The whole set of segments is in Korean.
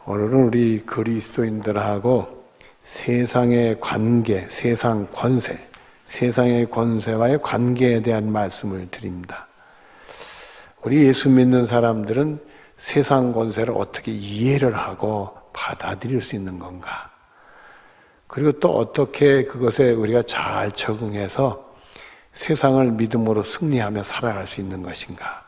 오늘은 우리 그리스도인들하고 세상의 관계, 세상 권세, 세상의 권세와의 관계에 대한 말씀을 드립니다. 우리 예수 믿는 사람들은 세상 권세를 어떻게 이해를 하고 받아들일 수 있는 건가? 그리고 또 어떻게 그것에 우리가 잘 적응해서 세상을 믿음으로 승리하며 살아갈 수 있는 것인가?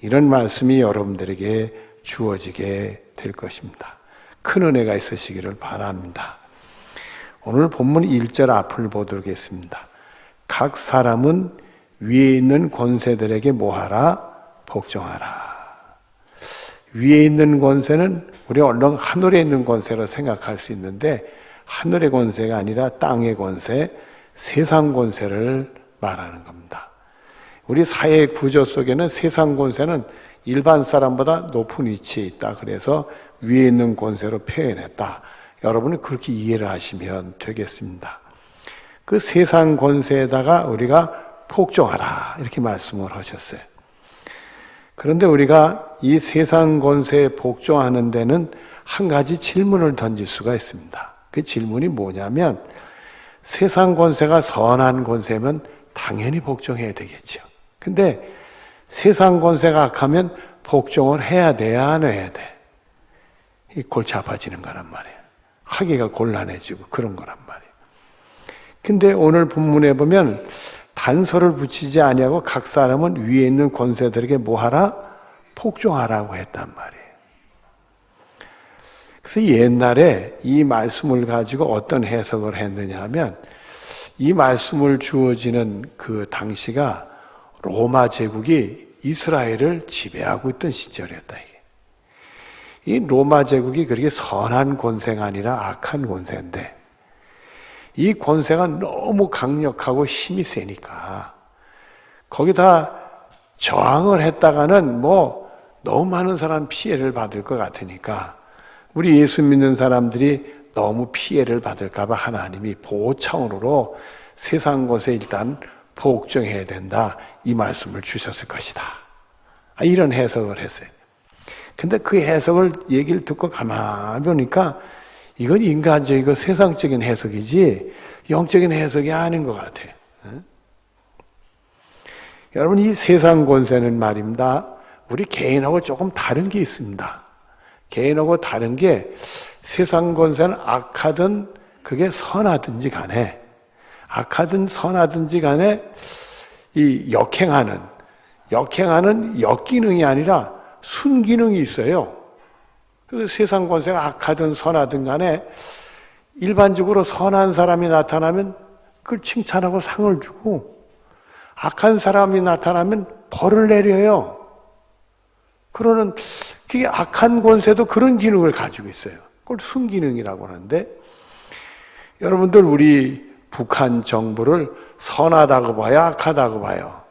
이런 말씀이 여러분들에게 주어지게 될 것입니다. 큰 은혜가 있으시기를 바랍니다. 오늘 본문 1절 앞을 보도록 하겠습니다. 각 사람은 위에 있는 권세들에게 뭐하라? 복종하라. 위에 있는 권세는 우리가 얼른 하늘에 있는 권세로 생각할 수 있는데 하늘의 권세가 아니라 땅의 권세, 세상 권세를 말하는 겁니다. 우리 사회 구조 속에는 세상 권세는 일반 사람보다 높은 위치에 있다. 그래서 위에 있는 권세로 표현했다. 여러분은 그렇게 이해를 하시면 되겠습니다. 그 세상 권세에다가 우리가 복종하라 이렇게 말씀을 하셨어요. 그런데 우리가 이 세상 권세에 복종하는 데는 한 가지 질문을 던질 수가 있습니다. 그 질문이 뭐냐면 세상 권세가 선한 권세면 당연히 복종해야 되겠죠. 근데 세상 권세가 악하면 복종을 해야 돼야 안 해야 돼? 골치 아파지는 거란 말이에요. 하기가 곤란해지고 그런 거란 말이에요. 근데 오늘 본문에 보면 단서를 붙이지 아니하고 각 사람은 위에 있는 권세들에게 뭐하라? 복종하라고 했단 말이에요. 그래서 옛날에 이 말씀을 가지고 어떤 해석을 했느냐 하면 이 말씀을 주어지는 그 당시가 로마 제국이 이스라엘을 지배하고 있던 시절이었다. 이 로마 제국이 그렇게 선한 권세가 아니라 악한 권세인데 이 권세가 너무 강력하고 힘이 세니까 거기다 저항을 했다가는 너무 많은 사람 피해를 받을 것 같으니까 우리 예수 믿는 사람들이 너무 피해를 받을까 봐 하나님이 보호 차원으로 세상 것에 일단 복종해야 된다 이 말씀을 주셨을 것이다. 이런 해석을 했어요. 근데 그 해석을 얘기를 듣고 가만히 보니까 이건 인간적이고 세상적인 해석이지 영적인 해석이 아닌 것 같아. 여러분 이 세상 권세는 말입니다. 우리 개인하고 조금 다른 게 있습니다. 개인하고 다른 게 세상 권세는 악하든 그게 선하든지 간에 악하든 선하든지 간에 이 역행하는 역기능이 아니라 순기능이 있어요. 그래서 세상 권세가 악하든 선하든 간에 일반적으로 선한 사람이 나타나면 그걸 칭찬하고 상을 주고 악한 사람이 나타나면 벌을 내려요. 그러는 그게 악한 권세도 그런 기능을 가지고 있어요. 그걸 순기능이라고 하는데 여러분들 우리 북한 정부를 선하다고 봐요? 악하다고 봐요?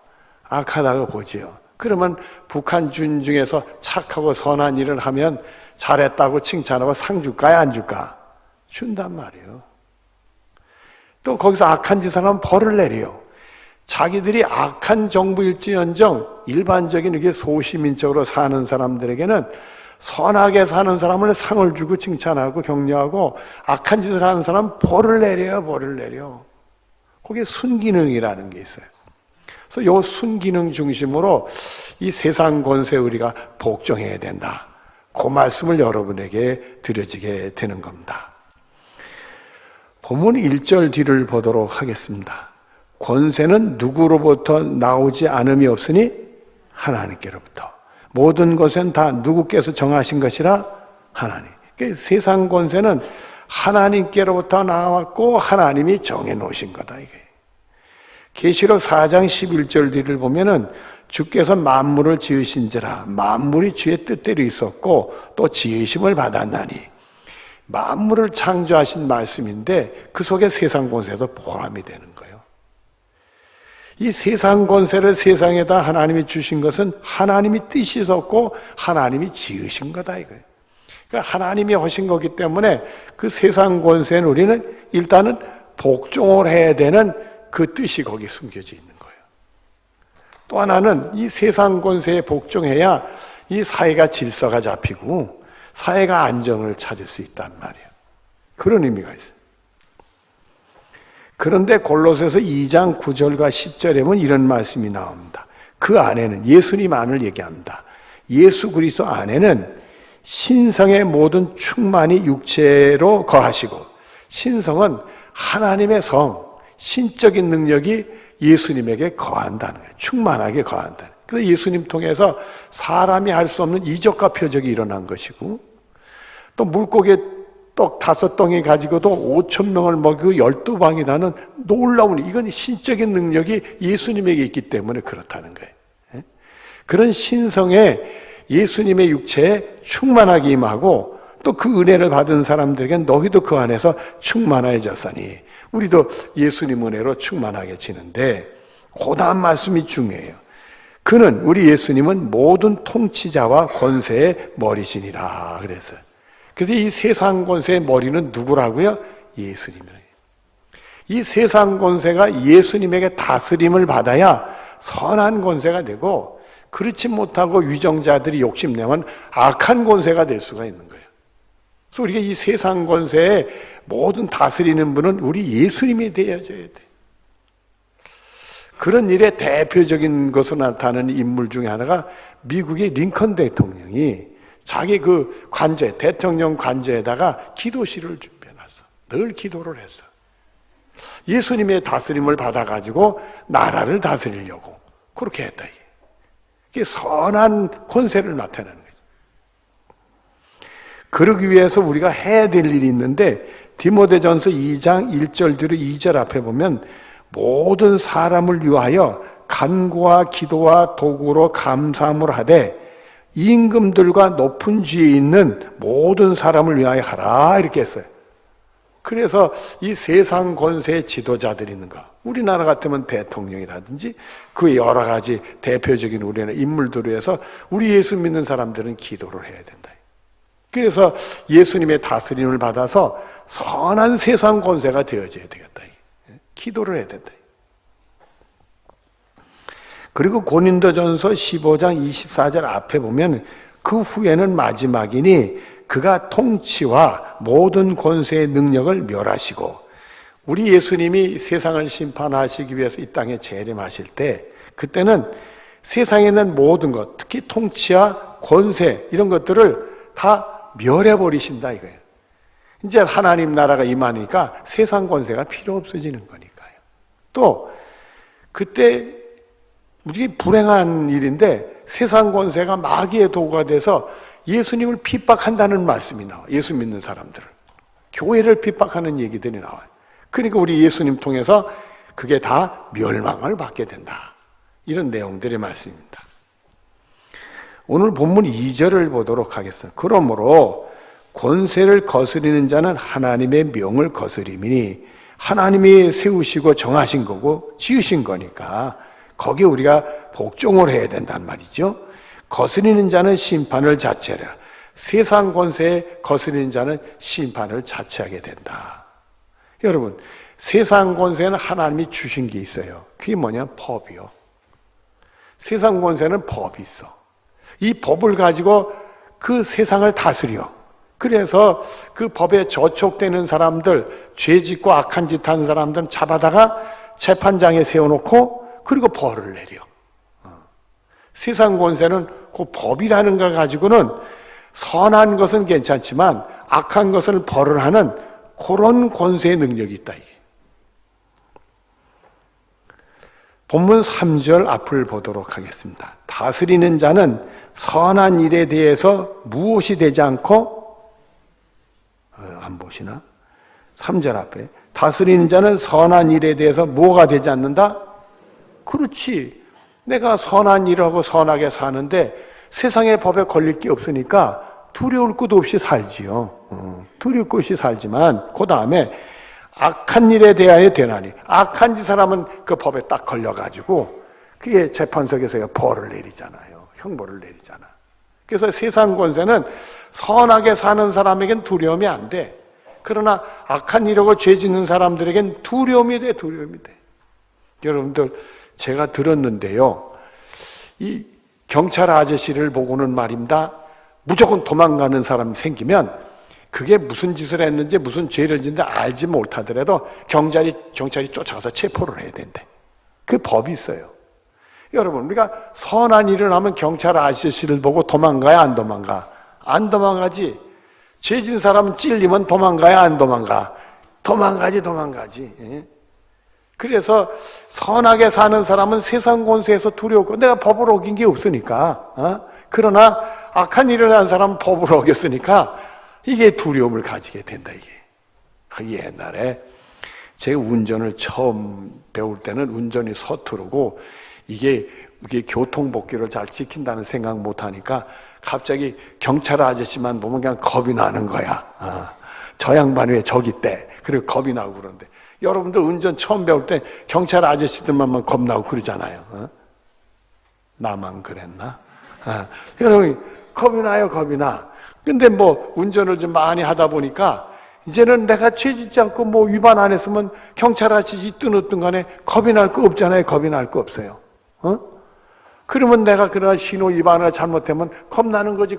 악하다고 보지요. 그러면 북한 군 중에서 착하고 선한 일을 하면 잘했다고 칭찬하고 상 줄까요? 안 줄까? 준단 말이에요. 또 거기서 악한 짓을 하면 벌을 내려요. 자기들이 악한 정부일지언정 일반적인 이렇게 소시민적으로 사는 사람들에게는 선하게 사는 사람을 상을 주고 칭찬하고 격려하고 악한 짓을 하는 사람은 벌을 내려요. 벌을 내려. 그게 순기능이라는 게 있어요. 그래서 이 순기능 중심으로 이 세상 권세에 우리가 복종해야 된다. 그 말씀을 여러분에게 드려지게 되는 겁니다. 본문 1절 뒤를 보도록 하겠습니다. 권세는 누구로부터 나오지 않음이 없으니 하나님께로부터. 모든 것은 다 누구께서 정하신 것이라 하나님. 그러니까 세상 권세는 하나님께로부터 나왔고 하나님이 정해놓으신 거다. 이게. 계시록 4장 11절 뒤를 보면은 주께서 만물을 지으신지라 만물이 주의 뜻대로 있었고 또 지으심을 받았나니 만물을 창조하신 말씀인데 그 속에 세상 권세도 포함이 되는 거예요. 이 세상 권세를 세상에다 하나님이 주신 것은 하나님이 뜻이 있었고 하나님이 지으신 거다 이거예요. 그러니까 하나님이 하신 거기 때문에 그 세상 권세는 우리는 일단은 복종을 해야 되는 그 뜻이 거기에 숨겨져 있는 거예요. 또 하나는 이 세상 권세에 복종해야 이 사회가 질서가 잡히고 사회가 안정을 찾을 수 있단 말이에요. 그런 의미가 있어요. 그런데 골로새서 2장 9절과 10절에 보면 이런 말씀이 나옵니다. 그 안에는 예수님 안을 얘기합니다. 예수 그리스도 안에는 신성의 모든 충만이 육체로 거하시고, 신성은 하나님의 성, 신적인 능력이 예수님에게 거한다는 거예요. 충만하게 거한다는 거예요. 그래서 예수님 통해서 사람이 할 수 없는 이적과 표적이 일어난 것이고, 또 물고기 떡 5덩이 가지고도 5,000명을 먹이고 12방이라는 놀라운, 이건 신적인 능력이 예수님에게 있기 때문에 그렇다는 거예요. 그런 신성에 예수님의 육체에 충만하게 임하고, 또 그 은혜를 받은 사람들에게 너희도 그 안에서 충만해졌으니, 우리도 예수님 은혜로 충만하게 지는데, 그 다음 말씀이 중요해요. 그는, 우리 예수님은 모든 통치자와 권세의 머리시니라 그랬어요. 그래서 이 세상 권세의 머리는 누구라고요? 예수님이에요. 이 세상 권세가 예수님에게 다스림을 받아야 선한 권세가 되고, 그렇지 못하고 위정자들이 욕심내면 악한 권세가 될 수가 있는 거예요. 그래서 우리가 이 세상 권세의 모든 다스리는 분은 우리 예수님이 되어져야 돼. 그런 일의 대표적인 것으로 나타나는 인물 중에 하나가 미국의 링컨 대통령이 자기 그 관저에, 대통령 관저에다가 기도실을 준비해놨어. 늘 기도를 했어. 예수님의 다스림을 받아가지고 나라를 다스리려고 그렇게 했다. 이게 선한 권세를 나타내는 거죠. 그러기 위해서 우리가 해야 될 일이 있는데, 디모데전서 2장 1절 뒤로 2절 앞에 보면 모든 사람을 위하여 간구와 기도와 도구로 감사함을 하되 임금들과 높은 지위에 있는 모든 사람을 위하여 하라 이렇게 했어요. 그래서 이 세상 권세의 지도자들이 있는가, 우리나라 같으면 대통령이라든지 그 여러 가지 대표적인 우리나라 인물들을 위해서 우리 예수 믿는 사람들은 기도를 해야 된다. 그래서 예수님의 다스림을 받아서 선한 세상 권세가 되어져야 되겠다. 기도를 해야 된다. 그리고 고린도전서 15장 24절 앞에 보면 그 후에는 마지막이니 그가 통치와 모든 권세의 능력을 멸하시고, 우리 예수님이 세상을 심판하시기 위해서 이 땅에 재림하실 때, 그때는 세상에 있는 모든 것, 특히 통치와 권세 이런 것들을 다 멸해버리신다 이거예요. 이제 하나님 나라가 임하니까 세상 권세가 필요 없어지는 거니까요. 또 그때 무지 불행한 일인데, 세상 권세가 마귀의 도구가 돼서 예수님을 핍박한다는 말씀이 나와요. 예수 믿는 사람들을, 교회를 핍박하는 얘기들이 나와요. 그러니까 우리 예수님 통해서 그게 다 멸망을 받게 된다, 이런 내용들의 말씀입니다. 오늘 본문 2절을 보도록 하겠습니다. 그러므로 권세를 거스리는 자는 하나님의 명을 거스림이니, 하나님이 세우시고 정하신 거고 지으신 거니까 거기에 우리가 복종을 해야 된단 말이죠. 거스리는 자는 심판을 자체하라. 세상 권세에 거스리는 자는 심판을 자체하게 된다. 여러분, 세상 권세는 하나님이 주신 게 있어요. 그게 뭐냐? 법이요. 세상 권세는 법이 있어. 이 법을 가지고 그 세상을 다스려. 그래서 그 법에 저촉되는 사람들, 죄 짓고 악한 짓 하는 사람들은 잡아다가 재판장에 세워놓고 그리고 벌을 내려. 세상 권세는 그 법이라는 거 가지고는 선한 것은 괜찮지만 악한 것을 벌을 하는 그런 권세의 능력이 있다, 이게. 본문 3절 앞을 보도록 하겠습니다. 다스리는 자는 선한 일에 대해서 무엇이 되지 않고, 안 보시나? 3절 앞에 다스리는 자는 선한 일에 대해서 뭐가 되지 않는다? 그렇지. 내가 선한 일하고 선하게 사는데 세상의 법에 걸릴 게 없으니까 두려울 것도 없이 살지요. 두려울 것 없이 살지만 그 다음에 악한 일에 대하여 되나니, 악한 짓 사람은 그 법에 딱 걸려가지고 그게 재판석에서 벌을 내리잖아요. 형벌을 내리잖아. 그래서 세상 권세는 선하게 사는 사람에겐 두려움이 안 돼. 그러나 악한 일하고 죄 짓는 사람들에겐 두려움이 돼, 두려움이 돼. 여러분들, 제가 들었는데요, 이 경찰 아저씨를 보고는 말입니다, 무조건 도망가는 사람이 생기면 그게 무슨 짓을 했는지 무슨 죄를 짓는지 알지 못하더라도 경찰이 쫓아가서 체포를 해야 된대. 그 법이 있어요. 여러분, 우리가 선한 일을 하면 경찰 아저씨를 보고 도망가야 안 도망가? 안 도망가지. 죄진 사람은 찔리면 도망가야 안 도망가? 도망가지. 예? 그래서 선하게 사는 사람은 세상 권세에서 두려웠고, 내가 법을 어긴 게 없으니까. 그러나 악한 일을 한 사람은 법을 어겼으니까 이게 두려움을 가지게 된다, 이게. 옛날에 제 운전을 처음 배울 때는 운전이 서투르고 이게 교통법규를 잘 지킨다는 생각 못 하니까 갑자기 경찰 아저씨만 보면 그냥 겁이 나는 거야. 저 양반 왜 저기 있대? 그리고 겁이 나고 그러는데, 여러분들 운전 처음 배울 때 경찰 아저씨들만 겁나고 그러잖아요. 나만 그랬나? 여러분, 겁이 나요, 겁이 나. 근데 뭐 운전을 좀 많이 하다 보니까 이제는 내가 죄 짓지 않고 뭐 위반 안 했으면 경찰 아저씨 뜨느든 간에 겁이 날 거 없잖아요. 겁이 날 거 없어요. 그러면 내가 그러나 신호 위반을 잘못하면 겁나는 거지.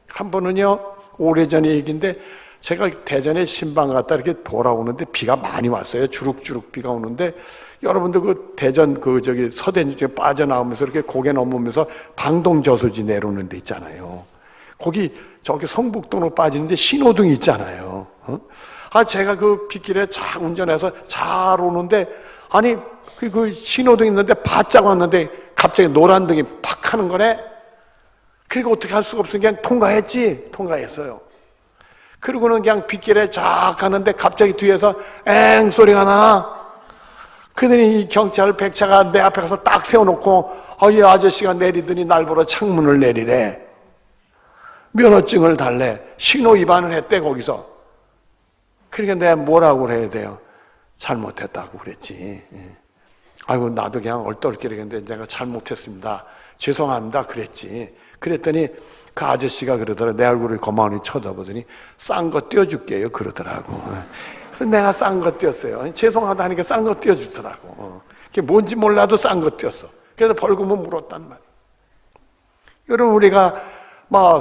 한 번은요, 오래전의 얘기인데, 제가 대전에 신방 갔다 이렇게 돌아오는데 비가 많이 왔어요. 주룩주룩 비가 오는데, 여러분들 그 대전 서대문 쪽에 빠져나오면서 이렇게 고개 넘으면서 방동저수지 내려오는 데 있잖아요. 거기 저기 성북도로 빠지는데 신호등이 있잖아요. 제가 그 빗길에 잘 운전해서 잘 오는데, 아니 그 신호등 있는데 바짝 왔는데 갑자기 노란 등이 팍 하는 거네. 그리고 어떻게 할 수가 없으니까 그냥 통과했어요. 그리고는 그냥 빗길에 쫙 가는데 갑자기 뒤에서 엥 소리가 나. 그러더니 이 경찰 백차가 내 앞에 가서 딱 세워놓고 이 아저씨가 내리더니 날 보러 창문을 내리래. 면허증을 달래. 신호 위반을 했대, 거기서. 그러니까 내가 뭐라고 해야 돼요? 잘못했다고 그랬지. 아이고, 나도 그냥 얼떨결에 내가 잘못했습니다. 죄송합니다. 그랬지. 그랬더니 그 아저씨가 그러더라. 내 얼굴을 고마워니 쳐다보더니 싼 거 띄워줄게요. 그러더라고. 그래서 내가 싼 거 띄웠어요. 죄송하다 하니까 싼 거 띄워주더라고. 그게 뭔지 몰라도 싼 거 띄웠어. 그래서 벌금은 물었단 말이에요. 여러분, 우리가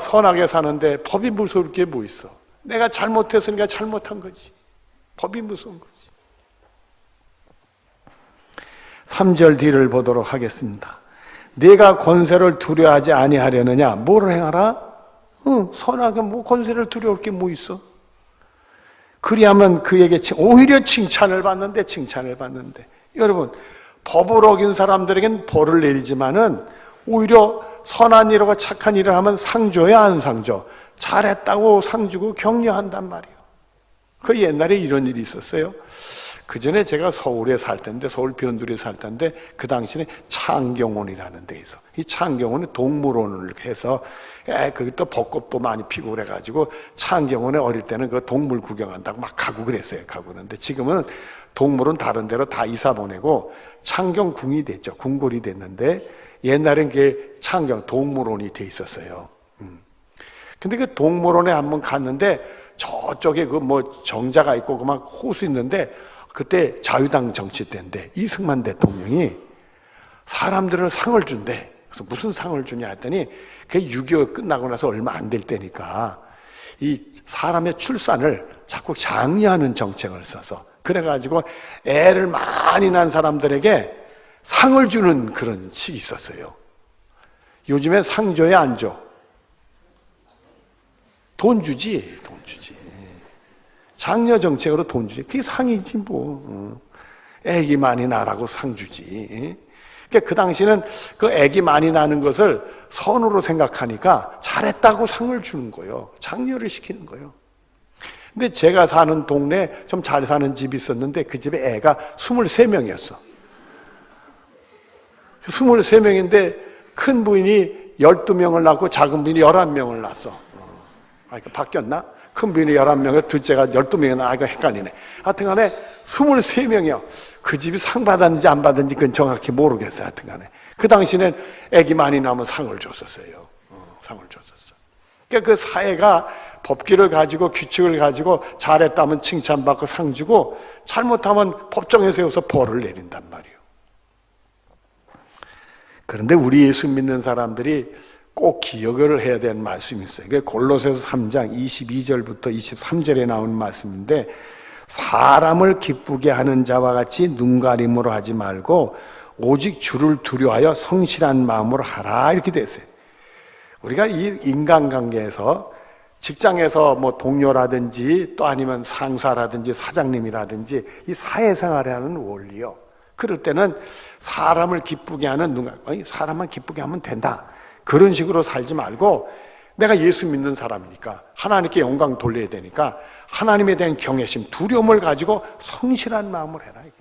선하게 사는데 법이 무서울 게 뭐 있어? 내가 잘못했으니까 잘못한 거지. 법이 무서운 거지. 3절 뒤를 보도록 하겠습니다. 네가 권세를 두려워하지 아니하려느냐? 뭐를 행하라? 선하게 권세를 두려울 게 뭐 있어? 그리하면 그에게 오히려 칭찬을 받는데. 여러분, 법을 어긴 사람들에겐 벌을 내리지만은 오히려 선한 일하고 착한 일을 하면 상 줘야 안 상 줘? 잘했다고 상 주고 격려한단 말이에요. 그 옛날에 이런 일이 있었어요. 그 전에 제가 서울에 살 때인데, 서울 변두리에 살 때인데, 그 당시에 창경원이라는 데 있어. 이 창경원은 동물원을 해서, 거기 또 벚꽃도 많이 피고 그래가지고, 창경원에 어릴 때는 그 동물 구경한다고 막 가고 그랬어요. 그런데 지금은 동물은 다른 데로 다 이사 보내고, 창경궁이 됐죠. 궁궐이 됐는데, 옛날엔 그게 창경, 동물원이 돼 있었어요. 근데 그 동물원에 한번 갔는데, 저쪽에 정자가 있고, 막 호수 있는데, 그때 자유당 정치 때인데 이승만 대통령이 사람들을 상을 준대. 그래서 무슨 상을 주냐 했더니 그게 6.25 끝나고 나서 얼마 안 될 때니까 이 사람의 출산을 자꾸 장려하는 정책을 써서, 그래가지고 애를 많이 낳은 사람들에게 상을 주는 그런 식이 있었어요. 요즘에 상 줘야 안 줘? 돈 주지. 장려 정책으로 돈 주지. 그게 상이지 뭐. 애기 많이 낳으라고 상 주지. 그러니까 그 당시는 그 애기 많이 낳는 것을 선으로 생각하니까 잘했다고 상을 주는 거예요. 장려를 시키는 거예요. 근데 제가 사는 동네에 좀 잘 사는 집이 있었는데 그 집에 애가 23명이었어. 23명인데 큰 부인이 12명을 낳고 작은 부인이 11명을 낳았어. 그러니까 바뀌었나? 큰 부인이 11명에 둘째가 12명이나, 이거 헷갈리네. 하여튼 간에 23명이요. 그 집이 상 받았는지 안 받았는지 그건 정확히 모르겠어요. 하여튼 간에. 그 당시에는 애기 많이 나면 상을 줬었어요. 상을 줬었어. 그러니까 그 사회가 법규를 가지고 규칙을 가지고 잘했다면 칭찬받고 상 주고 잘못하면 법정에 세워서 벌을 내린단 말이에요. 그런데 우리 예수 믿는 사람들이 꼭 기억을 해야 되는 말씀이 있어요. 이게 골로새서 3장 22절부터 23절에 나오는 말씀인데, 사람을 기쁘게 하는 자와 같이 눈가림으로 하지 말고 오직 주를 두려워하여 성실한 마음으로 하라, 이렇게 돼 있어요. 우리가 이 인간관계에서, 직장에서 뭐 동료라든지 또 아니면 상사라든지 사장님이라든지 이 사회생활에 하는 원리요, 그럴 때는 사람을 기쁘게 하는 사람만 기쁘게 하면 된다, 그런 식으로 살지 말고, 내가 예수 믿는 사람이니까 하나님께 영광 돌려야 되니까 하나님에 대한 경외심, 두려움을 가지고 성실한 마음을 해라, 이게.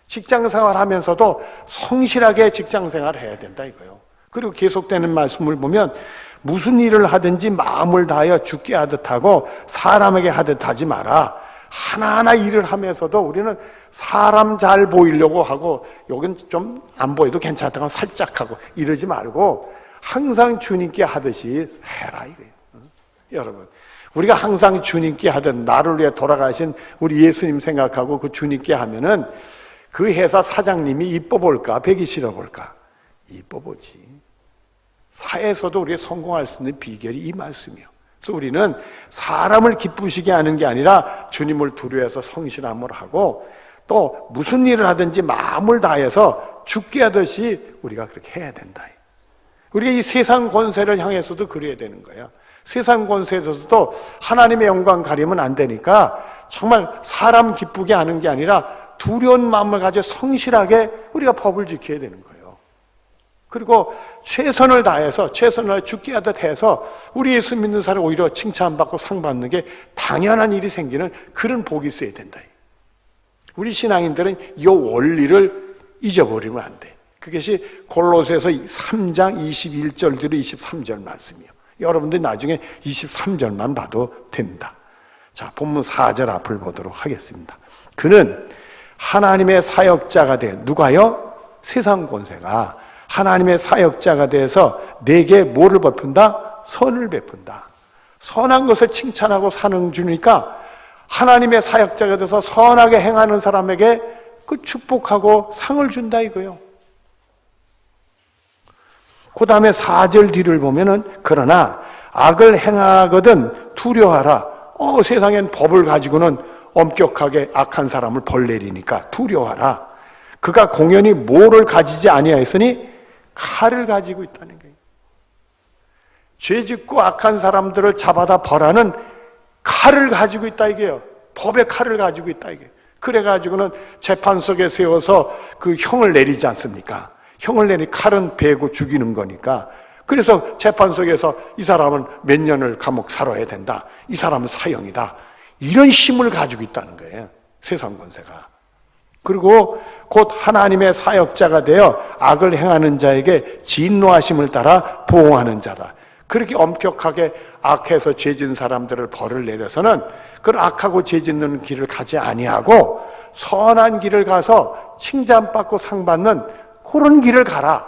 직장생활 하면서도 성실하게 직장생활을 해야 된다, 이거요. 그리고 계속되는 말씀을 보면 무슨 일을 하든지 마음을 다하여 주께 하듯 하고 사람에게 하듯 하지 마라. 하나하나 일을 하면서도 우리는 사람 잘 보이려고 하고, 여긴 좀 안 보여도 괜찮다고 살짝 하고 이러지 말고 항상 주님께 하듯이 해라, 이거예요. 여러분, 우리가 항상 주님께 하던, 나를 위해 돌아가신 우리 예수님 생각하고 그 주님께 하면은 그 회사 사장님이 이뻐 볼까, 배기 싫어 볼까? 이뻐 보지. 사회에서도 우리가 성공할 수 있는 비결이 이 말씀이요. 그래서 우리는 사람을 기쁘시게 하는 게 아니라 주님을 두려워해서 성실함을 하고, 또 무슨 일을 하든지 마음을 다해서 죽게 하듯이 우리가 그렇게 해야 된다. 우리가 이 세상 권세를 향해서도 그래야 되는 거예요. 세상 권세에서도 하나님의 영광 가리면 안 되니까 정말 사람 기쁘게 하는 게 아니라 두려운 마음을 가지고 성실하게 우리가 법을 지켜야 되는 거예요. 그리고 최선을 다해서, 최선을 죽게 하듯 해서 우리 예수 믿는 사람 오히려 칭찬받고 상 받는 게 당연한 일이 생기는 그런 복이 있어야 된다. 우리 신앙인들은 이 원리를 잊어버리면 안 돼. 그것이 골로새서 3장 21절부터 23절 말씀이에요. 여러분들 나중에 23절만 봐도 됩니다. 자, 본문 4절 앞을 보도록 하겠습니다. 그는 하나님의 사역자가 돼, 누가요? 세상 권세가 하나님의 사역자가 돼서 내게 뭐를 베푼다? 선을 베푼다. 선한 것을 칭찬하고 사는 주니까 하나님의 사역자가 돼서 선하게 행하는 사람에게 그 축복하고 상을 준다, 이거요. 그 다음에 4절 뒤를 보면은, 그러나 악을 행하거든 두려워하라. 세상엔 법을 가지고는 엄격하게 악한 사람을 벌 내리니까 두려워하라. 그가 공연히 뭐를 가지지 아니하였으니 칼을 가지고 있다는 거예요. 죄짓고 악한 사람들을 잡아다 벌하는 칼을 가지고 있다, 이게요. 법의 칼을 가지고 있다, 이게. 그래가지고는 재판 속에 세워서 그 형을 내리지 않습니까? 형을 내니 칼은 베고 죽이는 거니까. 그래서 재판 속에서 이 사람은 몇 년을 감옥 살아야 된다, 이 사람은 사형이다, 이런 힘을 가지고 있다는 거예요, 세상 권세가. 그리고 곧 하나님의 사역자가 되어 악을 행하는 자에게 진노하심을 따라 보응하는 자다. 그렇게 엄격하게 악해서 죄진 사람들을 벌을 내려서는 그 악하고 죄짓는 길을 가지 아니하고 선한 길을 가서 칭찬받고 상받는 그런 길을 가라.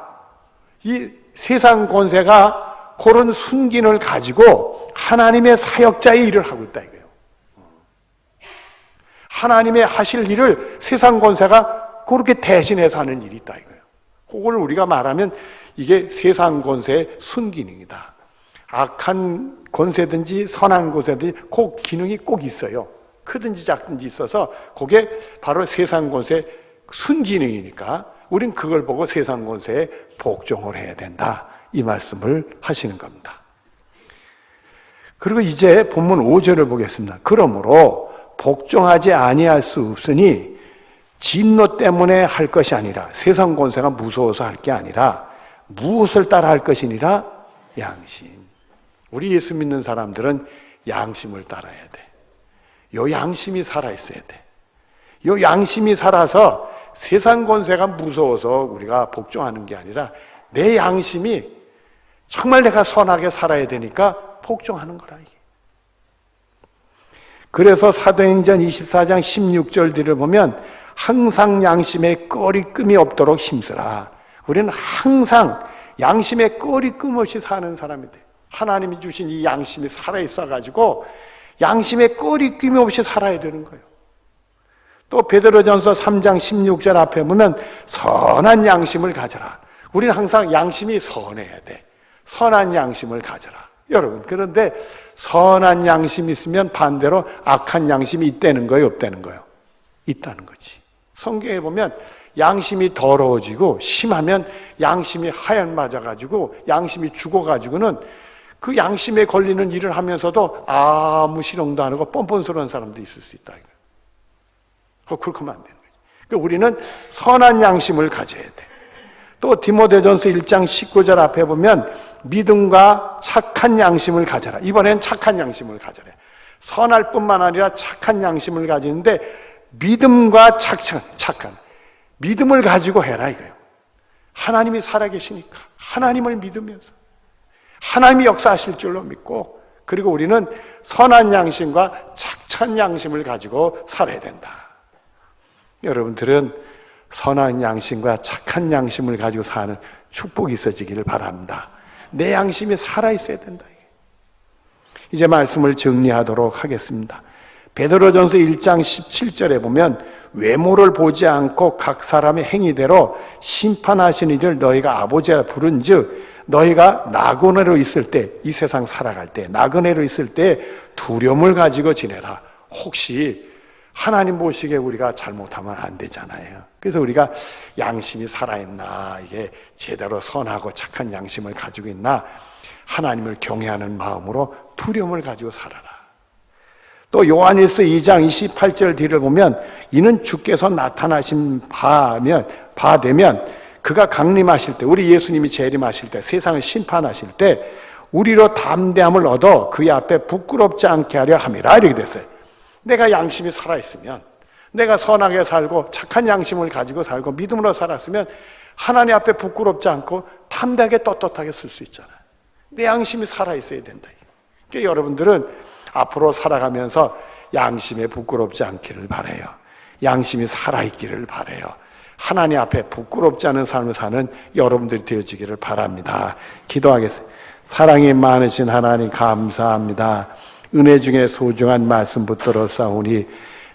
이 세상 권세가 그런 순기능을 가지고 하나님의 사역자의 일을 하고 있다, 이거예요. 하나님의 하실 일을 세상 권세가 그렇게 대신해서 하는 일이 있다, 이거예요. 그걸 우리가 말하면 이게 세상 권세의 순기능이다. 악한 권세든지 선한 권세든지 그 기능이 꼭 있어요. 크든지 작든지 있어서 그게 바로 세상 권세의 순기능이니까 우린 그걸 보고 세상 권세에 복종을 해야 된다, 이 말씀을 하시는 겁니다. 그리고 이제 본문 5절을 보겠습니다. 그러므로 복종하지 아니할 수 없으니 진노 때문에 할 것이 아니라, 세상 권세가 무서워서 할 게 아니라 무엇을 따라 할 것이니라? 양심. 우리 예수 믿는 사람들은 양심을 따라야 돼. 요 양심이 살아있어야 돼. 요 양심이 살아서 세상 권세가 무서워서 우리가 복종하는 게 아니라 내 양심이 정말 내가 선하게 살아야 되니까 복종하는 거라, 이게. 그래서 사도행전 24장 16절 뒤를 보면 항상 양심에 꺼리낌이 없도록 힘쓰라. 우리는 항상 양심에 꺼리낌 없이 사는 사람이 돼. 하나님이 주신 이 양심이 살아있어가지고 양심에 꺼리낌 없이 살아야 되는 거예요. 또 베드로전서 3장 16절 앞에 보면 선한 양심을 가져라. 우리는 항상 양심이 선해야 돼. 선한 양심을 가져라. 여러분, 그런데 선한 양심이 있으면 반대로 악한 양심이 있다는 거예요, 없다는 거예요? 있다는 거지. 성경에 보면 양심이 더러워지고 심하면 양심이 하얀 맞아가지고 양심이 죽어가지고는 그 양심에 걸리는 일을 하면서도 아무 실형도 안 하고 뻔뻔스러운 사람도 있을 수 있다. 그렇게 하면 안 되는 거지. 그러니까 우리는 선한 양심을 가져야 돼. 또 디모데전서 1장 19절 앞에 보면 믿음과 착한 양심을 가져라. 이번엔 착한 양심을 가져라. 선할 뿐만 아니라 착한 양심을 가지는데 믿음과 착한 믿음을 가지고 해라 이거예요. 하나님이 살아계시니까 하나님을 믿으면서 하나님이 역사하실 줄로 믿고, 그리고 우리는 선한 양심과 착한 양심을 가지고 살아야 된다. 여러분들은 선한 양심과 착한 양심을 가지고 사는 축복이 있어지기를 바랍니다. 내 양심이 살아있어야 된다. 이제 말씀을 정리하도록 하겠습니다. 베드로전서 1장 17절에 보면 외모를 보지 않고 각 사람의 행위대로 심판하시는 이들 너희가 아버지라 부른즉 너희가 나그네로 있을 때, 이 세상 살아갈 때 나그네로 있을 때 두려움을 가지고 지내라. 혹시 하나님 보시기에 우리가 잘못하면 안 되잖아요. 그래서 우리가 양심이 살아있나, 이게 제대로 선하고 착한 양심을 가지고 있나, 하나님을 경외하는 마음으로 두려움을 가지고 살아라. 또 요한일서 2장 28절 뒤를 보면 이는 주께서 나타나신 바 되면 그가 강림하실 때, 우리 예수님이 재림하실 때, 세상을 심판하실 때 우리로 담대함을 얻어 그의 앞에 부끄럽지 않게 하려 함이라. 이렇게 됐어요. 내가 양심이 살아있으면, 내가 선하게 살고 착한 양심을 가지고 살고 믿음으로 살았으면 하나님 앞에 부끄럽지 않고 담대하게 떳떳하게 쓸 수 있잖아요. 내 양심이 살아있어야 된다. 그러니까 여러분들은 앞으로 살아가면서 양심에 부끄럽지 않기를 바라요. 양심이 살아있기를 바라요. 하나님 앞에 부끄럽지 않은 삶을 사는 여러분들이 되어지기를 바랍니다. 기도하겠습니다. 사랑이 많으신 하나님 감사합니다. 은혜 중에 소중한 말씀 붙들어 싸우니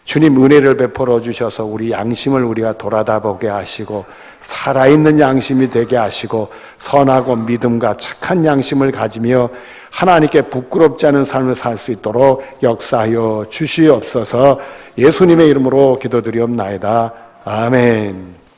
주님 은혜를 베풀어 주셔서 우리 양심을 우리가 돌아다보게 하시고 살아있는 양심이 되게 하시고 선하고 믿음과 착한 양심을 가지며 하나님께 부끄럽지 않은 삶을 살 수 있도록 역사하여 주시옵소서. 예수님의 이름으로 기도드리옵나이다. 아멘.